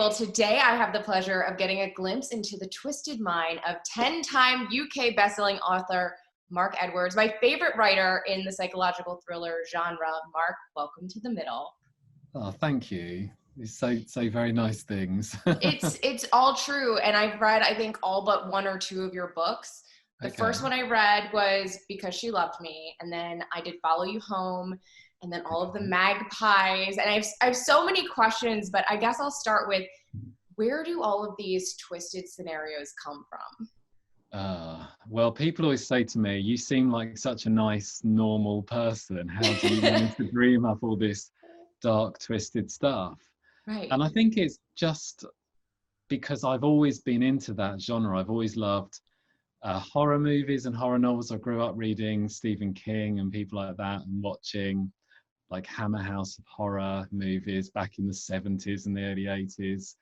Well, today I have the pleasure of getting a glimpse into the twisted mind of 10-time UK bestselling author Mark Edwards, my favorite writer in the psychological thriller genre. Mark, welcome to the middle. Oh, thank you. You say very nice things. It's all true, and I've read, I think, all but one or two of your books. The Okay. first one I read was Because She Loved Me, and then I did Follow You Home, and then all of the Okay. Magpies. And I have so many questions, but I guess I'll start with, where do all of these twisted scenarios come from? Well, people always say to me, "You seem like such a nice, normal person. How do you manage to dream up all this dark, twisted stuff?" Right. And I think it's just because I've always been into that genre. I've always loved horror movies and horror novels. I grew up reading Stephen King and people like that, and watching like Hammer House of Horror movies back in the 70s and the early 80s.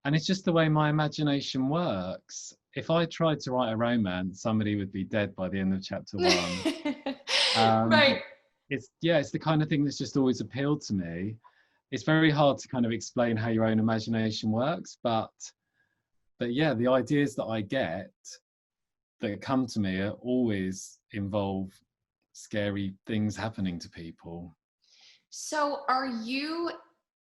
And it's just the way my imagination works. If I tried to write a romance, somebody would be dead by the end of chapter one. Right. It's the kind of thing that's just always appealed to me. It's very hard to kind of explain how your own imagination works, but yeah, the ideas that I get that come to me are always involve scary things happening to people. So are you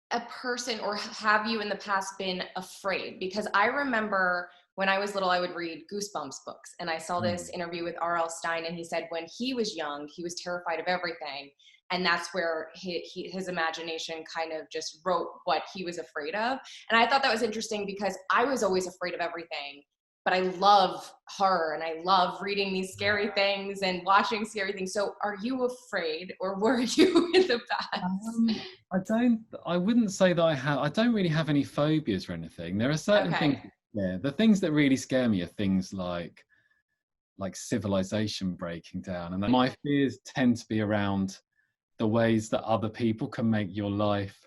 a person, or have you in the past been afraid? Because I remember when I was little, I would read Goosebumps books, and I saw this Mm. interview with R.L. Stein, and he said when he was young, he was terrified of everything. And that's where his imagination kind of just wrote what he was afraid of. And I thought that was interesting because I was always afraid of everything, but I love horror and I love reading these scary things and watching scary things. So are you afraid, or were you in the past? Um, I wouldn't say that I don't really have any phobias or anything. There are certain things, Okay. yeah, the things that really scare me are things like civilization breaking down. And my fears tend to be around the ways that other people can make your life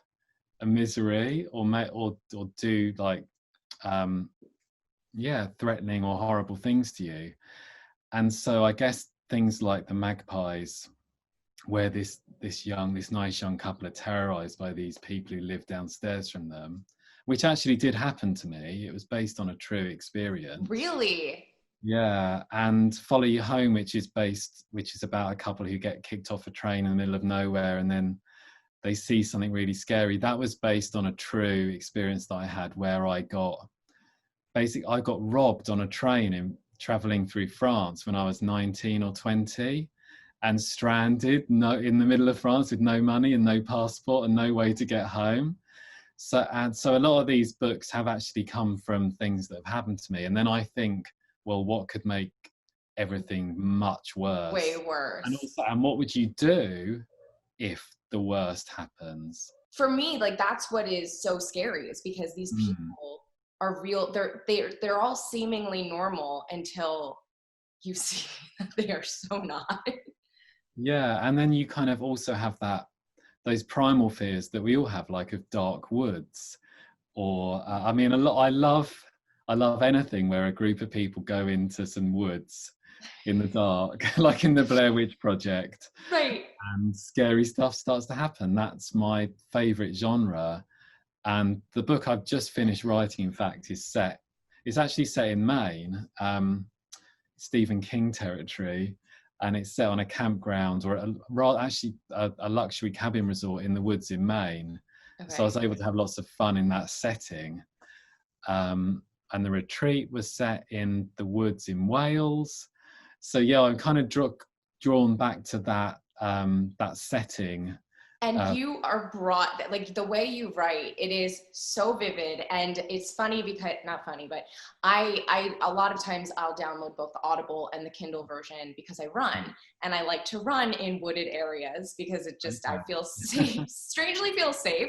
a misery or do like um threatening or horrible things to you. And so I guess things like the Magpies, where this nice young couple are terrorized by these people who live downstairs from them, which actually did happen to me. It was based on a true experience. Really? Yeah, and Follow You Home, which is about a couple who get kicked off a train in the middle of nowhere, and then they see something really scary. That was based on a true experience that I had, where I got robbed on a train in traveling through France when I was 19 or 20, and stranded in the middle of France with no money and no passport and no way to get home. So a lot of these books have actually come from things that have happened to me. And then I think, well, what could make everything much Way worse? worse. And what would you do if the worst happens? For me, like, that's what is so scary, is because these Mm. people are real. They're all seemingly normal until you see that they are so not. Yeah, and then you kind of also have those primal fears that we all have, like of dark woods, or I mean, I love anything where a group of people go into some woods in the dark, like in the Blair Witch Project, Right. and scary stuff starts to happen. That's my favorite genre. And the book I've just finished writing, in fact, it's actually set in Maine, Stephen King territory, and it's set on a campground, or a luxury cabin resort in the woods in Maine. So I Okay. was able to have lots of fun in that setting. And the retreat was set in the woods in Wales. So yeah, I'm kind of drawn back to that setting. And Uh, you are brought, like, the way you write, it is so vivid. And it's funny because, not funny, but I a lot of times I'll download both the Audible and the Kindle version because I run, and I like to run in wooded areas because it just, I feel safe, strangely feel safe.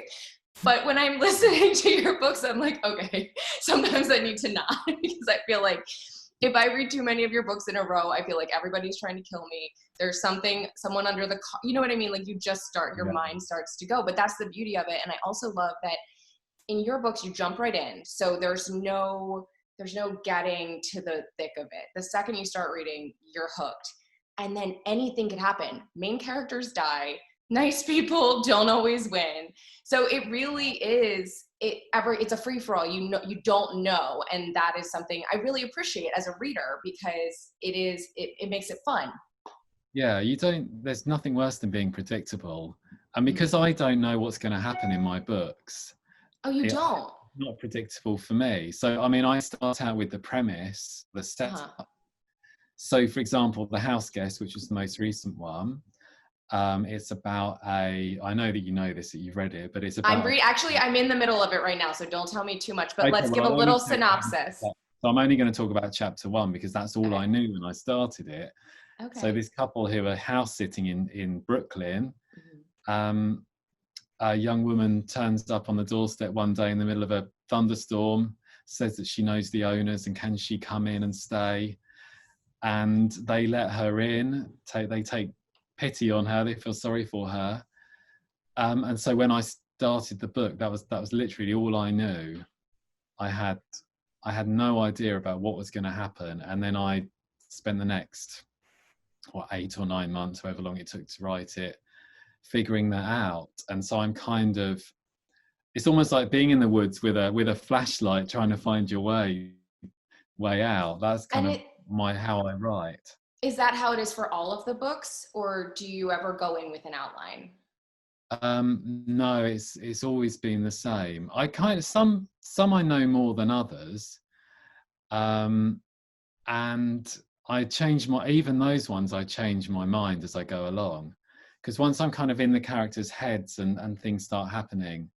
But when I'm listening to your books, I'm like, okay, sometimes I need to not, because I feel like if I read too many of your books in a row, I feel like everybody's trying to kill me. There's someone under the, you know what I mean? Like, you just your yeah, mind starts to go. But that's the beauty of it. And I also love that in your books, you jump right in. So there's no getting to the thick of it. The second you start reading, you're hooked. And then anything could happen. Main characters die. Nice people don't always win. So it really is, it's a free for all. You know, you don't know. And that is something I really appreciate as a reader, because it makes it fun. Yeah, you don't, there's nothing worse than being predictable. And because Mhm. I don't know what's going to happen in my books, Oh, you it's don't? not predictable for me. So, I mean, I start out with the premise, the Uh-huh. setup. So, for example, The House Guest, which was the most recent one, it's about I know that you know this, that you've read it, but it's about Actually, I'm in the middle of it right now, so don't tell me too much, but okay, let's well, give a I'll only little take synopsis. so I'm only going to talk about chapter one because that's all Okay. I knew when I started it. So Okay. this couple who are house sitting in Brooklyn, Mhm. um, a young woman turns up on the doorstep one day in the middle of a thunderstorm, says that she knows the owners and can she come in and stay, and they let her in. They take pity on her, they feel sorry for her, and so when I started the book, that was literally all I knew. I had I had no idea about what was going to happen, and then I spent the next 8 or 9 months, however long it took to write it, figuring that out. And so I'm kind of, it's almost like being in the woods with a flashlight trying to find your way out. That's kind And of my how I write. is that how it is for all of the books, or do you ever go in with an outline? No, it's always been the same. I kind of some I know more than others, um, and I change my even those ones. I change my mind as I go along, because once I'm kind of in the characters' heads and things start happening,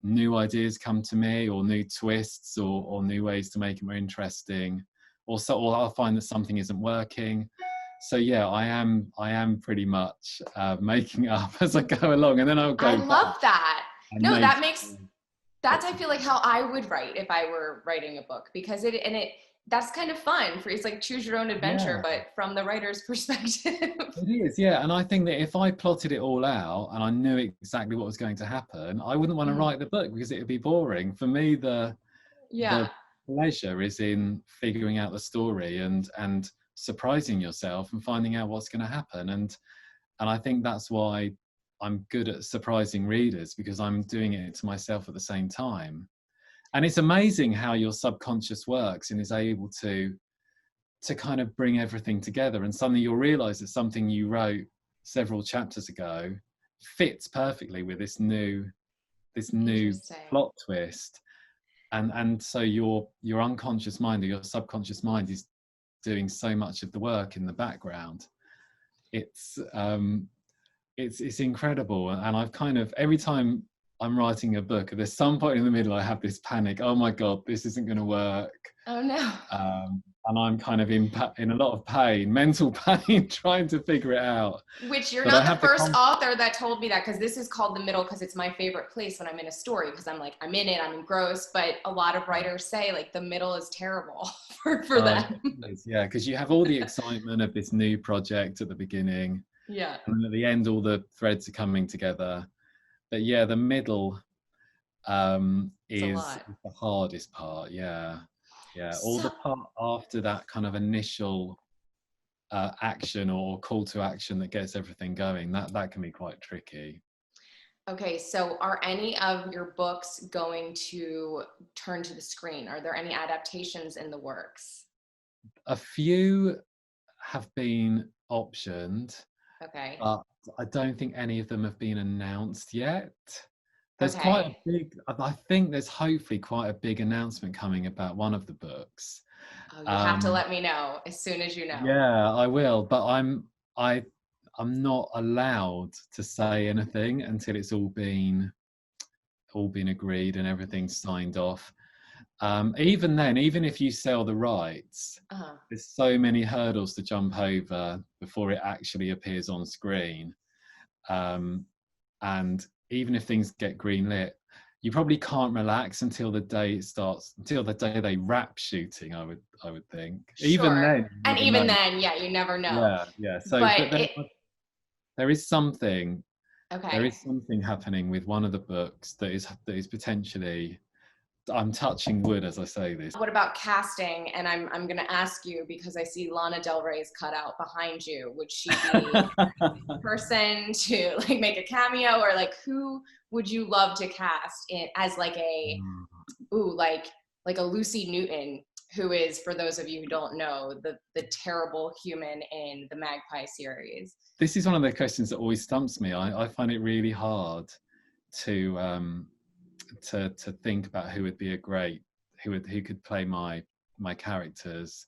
new ideas come to me, or new twists, or new ways to make it more interesting, or I'll find that something isn't working. So yeah, I am pretty much making up as I go along, and then I'll I go back love that. and No, make that's lots I of. feel like how I would write if I were writing a book, because that's kind of fun for, it's like choose your own adventure, Yeah, but from the writer's perspective. it is. Yeah, and I think that if I plotted it all out and I knew exactly what was going to happen, I wouldn't want to Mhm. write the book because it would be boring. For me, the Yeah. pleasure is in figuring out the story and surprising yourself and finding out what's going to happen. And I think that's why I'm good at surprising readers, because I'm doing it to myself at the same time. And it's amazing how your subconscious works and is able to kind of bring everything together, and suddenly you'll realize that something you wrote several chapters ago fits perfectly with this new Interesting. plot twist. And so your unconscious mind or your subconscious mind is doing so much of the work in the background. It's um it's it's incredible. And I've kind of, every time I'm writing a book, there's some point in the middle I have this panic, oh my god, this isn't going to work. Oh no. And I'm kind of in a lot of pain, mental pain, trying to figure it out. Which you're But I not the have the first author that told me that, because this is called the middle, because it's my favorite place when I'm in a story, because I'm like, I'm in it, I'm engrossed. But a lot of writers say like the middle is terrible for them. yeah, because you have all the excitement of this new project at the beginning, Yeah, and then at the end, all the threads are coming together. But yeah, the middle it's a is lot. the hardest part. Yeah, yeah. All So, the part after that kind of initial action or call to action that gets everything going, that can be quite tricky. okay, so are any of your books going to turn to the screen? Are there any adaptations in the works? A few have been optioned, Okay. but I don't think any of them have been announced yet. There's quite a Okay. big, I think there's hopefully quite a big announcement coming about one of the books. Oh, you have to Um, let me know as soon as you know. yeah, I will, but I I'm not allowed to say anything until it's all been agreed and everything's signed off. Even then, even if you sell the rights, Uh-huh. there's so many hurdles to jump over before it actually appears on screen. Um, and even if things get greenlit, you probably can't relax until the day it starts, until the day they wrap shooting. I would think. Even Sure. then, you And never even know. then, yeah, you never know. Yeah, yeah. So, But but there, it, there is something. There okay. is something happening with one of the books that is potentially I'm touching wood as I say this. What about casting? And I'm gonna ask you because I see Lana Del Rey's cutout behind you. Would she be a person to like make a cameo, or like who would you love to cast in as like a like a Lucy Newton, who is, for those of you who don't know, the terrible human in the Magpie series? This is one of the questions that always stumps me. I find it really hard to think about who would be a great who could play my characters.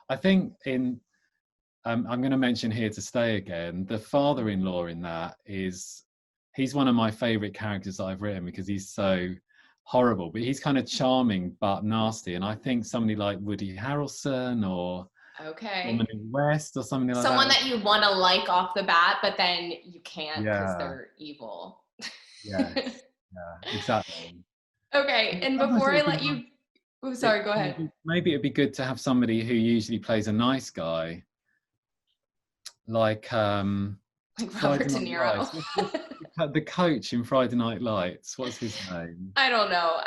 I think I'm going to mention Here to Stay again. The father-in-law in that he's one of my favorite characters that I've written because he's so horrible, but he's kind of charming but nasty. And I think somebody like Woody Harrelson or Dominic West or something like someone that. that you want to like off the bat, but then you can't because Yeah. they're evil. Yeah, exactly. Okay, and before I let you, oh, sorry, go ahead. Maybe it'd be good to have somebody who usually plays a nice guy, like Robert De Niro. The coach in Friday Night Lights. What's his name? I don't know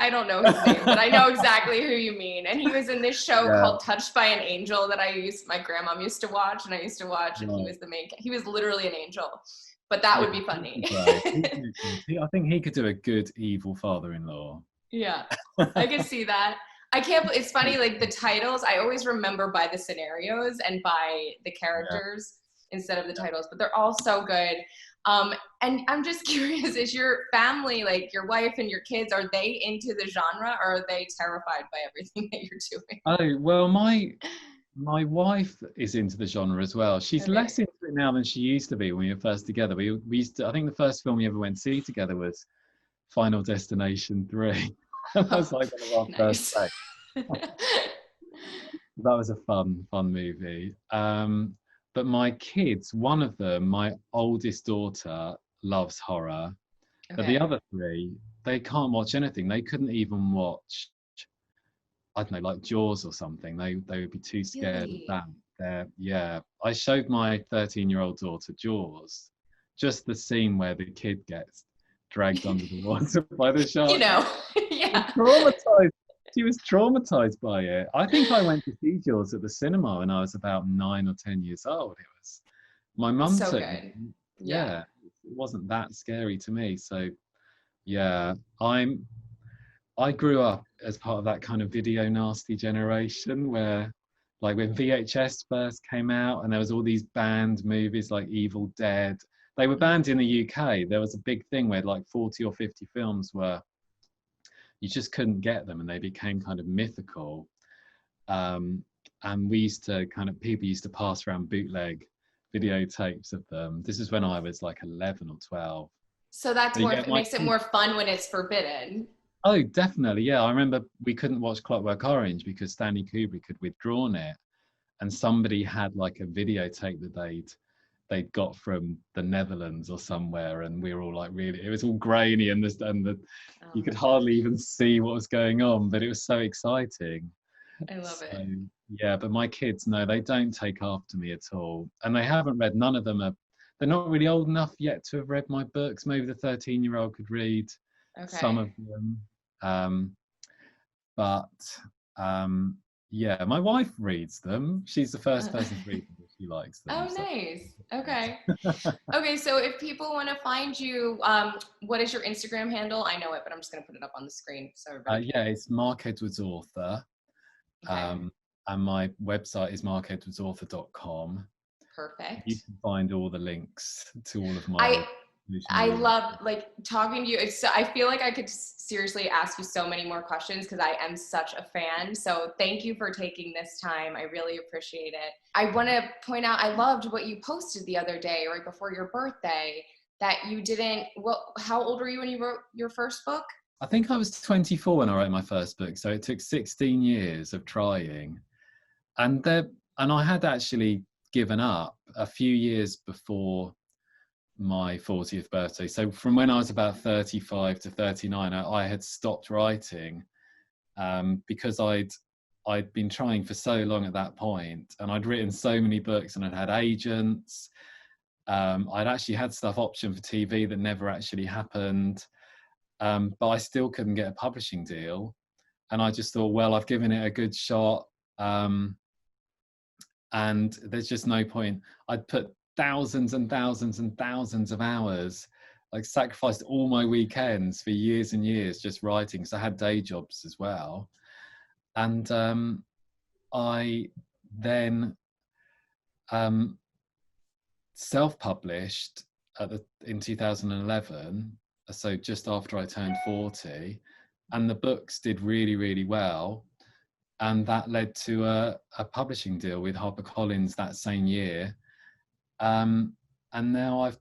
his name, but I know exactly who you mean. And he was in this show called Touched by an Angel that my grandmom used to watch, and I used to watch, and he was he was literally an angel. But that would be funny. I think he could do a good evil father-in-law. Yeah, I can see that. It's funny, like the titles, I always remember by the scenarios and by the characters instead of the titles, but they're all so good. And I'm just curious, is your family, like your wife and your kids, are they into the genre, or are they terrified by everything that you're doing? Oh, well, my wife is into the genre as well. She's less into it now than she used to be when we were first together. We used to, I think the first film we ever went to see together was Final Destination 3. That was like one of our first dates. That was a fun movie. But my kids, one of them, my oldest daughter, loves horror. But the other three, they can't watch anything. They couldn't even watch, I don't know, like Jaws or something. They would be too scared of that. I showed my 13-year-old daughter Jaws, just the scene where the kid gets dragged under the water by the shark. Traumatized. She was traumatized by it. I think I went to see Jaws at the cinema when I was about 9 or 10 years old. It was my mum took me. It wasn't that scary to me. So I grew up as part of that kind of video nasty generation where, like, when VHS first came out and there was all these banned movies like Evil Dead. They were banned in the UK. There was a big thing where like 40 or 50 films were, you just couldn't get them, and they became kind of mythical. And we used to people used to pass around bootleg videotapes of them. This is when I was like 11 or 12. So that's it makes it more fun when it's forbidden. Oh, definitely. Yeah. I remember we couldn't watch Clockwork Orange because Stanley Kubrick had withdrawn it, and somebody had like a videotape that they'd got from the Netherlands or somewhere, and we were all like, really, it was all grainy and you could hardly even see what was going on, but it was so exciting. I love it. Yeah, but my kids, no, they don't take after me at all, and they haven't read. None of them they're not really old enough yet to have read my books. Maybe the 13-year-old could read some of them, yeah, my wife reads them. She's the first person to read them. She likes them. Oh, nice. Okay. Okay, so if people want to find you, what is your Instagram handle? I know it, but I'm just going to put it up on the screen. So it's Mark Edwards Author. And my website is markedwardsauthor.com. Perfect. You can find all the links to all of my... I love like talking to you. I feel like I could seriously ask you so many more questions because I am such a fan. So thank you for taking this time. I really appreciate it. I want to point out, I loved what you posted the other day, right before your birthday, that you didn't, how old were you when you wrote your first book? I think I was 24 when I wrote my first book. So it took 16 years of trying. And I had actually given up a few years before my 40th birthday. So from when I was about 35 to 39, I had stopped writing because I'd been trying for so long at that point, and I'd written so many books and I'd had agents. I'd actually had stuff optioned for TV that never actually happened, but I still couldn't get a publishing deal. and I just thought, well, I've given it a good shot, and there's just no point. I'd put thousands and thousands and thousands of hours, like sacrificed all my weekends for years and years just writing, because I had day jobs as well. And I then self-published in 2011, so just after I turned 40, and the books did really, really well. And that led to a publishing deal with HarperCollins that same year. And now I've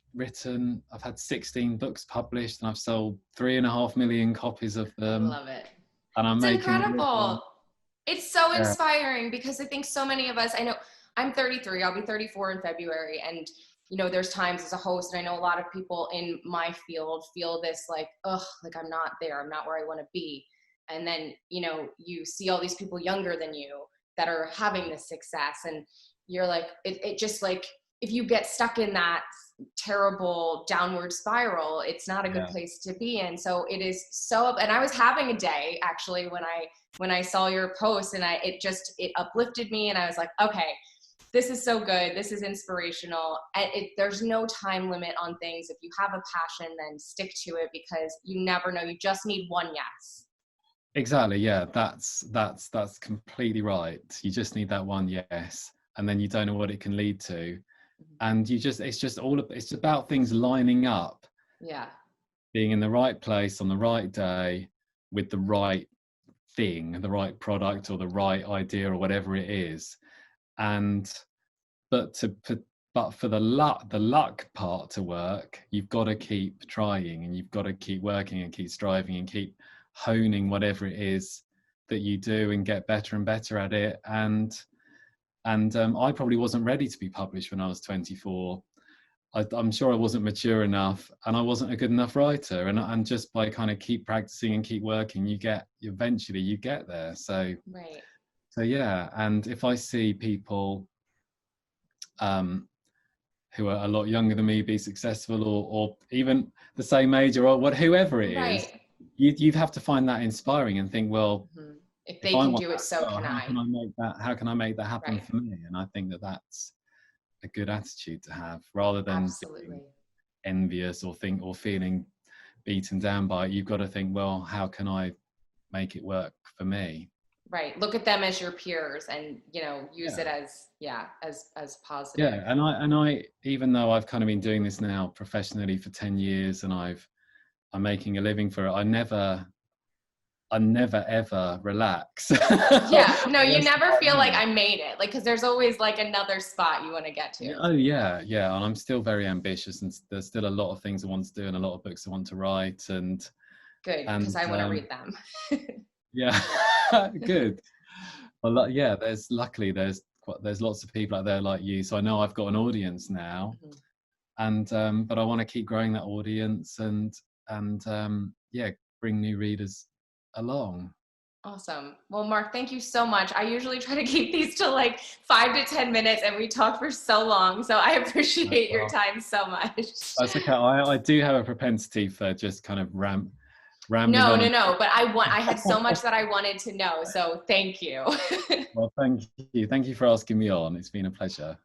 had 16 books published, and I've sold 3.5 million copies of them. I love it. And I'm it's making incredible. It's so inspiring, because I think so many of us, I know I'm 33, I'll be 34 in February. And, you know, there's times as a host, and I know a lot of people in my field feel this like, ugh, like I'm not there. I'm not where I want to be. And then, you know, you see all these people younger than you that are having this success, and you're like, it just like, if you get stuck in that terrible downward spiral, it's not a good place to be in. So it is so, and I was having a day actually when I saw your post, and it uplifted me, and I was like, okay, this is so good. This is inspirational. And there's no time limit on things. If you have a passion, then stick to it, because you never know. You just need one yes. Exactly. Yeah, that's completely right. You just need that one yes, and then you don't know what it can lead to. And it's about things lining up. Yeah. Being in the right place on the right day with the right thing, the right product or the right idea or whatever it is. But for the luck part to work, you've got to keep trying, and you've got to keep working and keep striving and keep honing whatever it is that you do, and get better and better at it. And I probably wasn't ready to be published when I was 24. I'm sure I wasn't mature enough, and I wasn't a good enough writer. And just by kind of keep practicing and keep working, eventually you get there. So right. So yeah, and if I see people who are a lot younger than me be successful, or even the same age, or whoever it is, you'd have to find that inspiring and think, well, if they can do it, so can I. How can I make that happen for me? And I think that's a good attitude to have, rather than being envious or feeling beaten down by it. You've got to think, well, how can I make it work for me? Right. Look at them as your peers, and, you know, use it as positive. Yeah. And I, even though I've kind of been doing this now professionally for 10 years, and I'm making a living for it, I never ever relax. Yeah. No, you never feel like I made it, like, cause there's always like another spot you want to get to. Oh yeah. Yeah. And I'm still very ambitious, and there's still a lot of things I want to do, and a lot of books I want to write. And good, because I want to read them. Yeah. Good. Well, yeah, there's lots of people out there like you, so I know I've got an audience now. And but I want to keep growing that audience, and bring new readers along. Awesome. Well, Mark, thank you so much. I usually try to keep these to like 5 to 10 minutes, and we talk for so long, so I appreciate your time so much. That's okay. I do have a propensity for just kind of rambling. No, but I had so much that I wanted to know, so thank you. Well, thank you for asking me on. It's been a pleasure.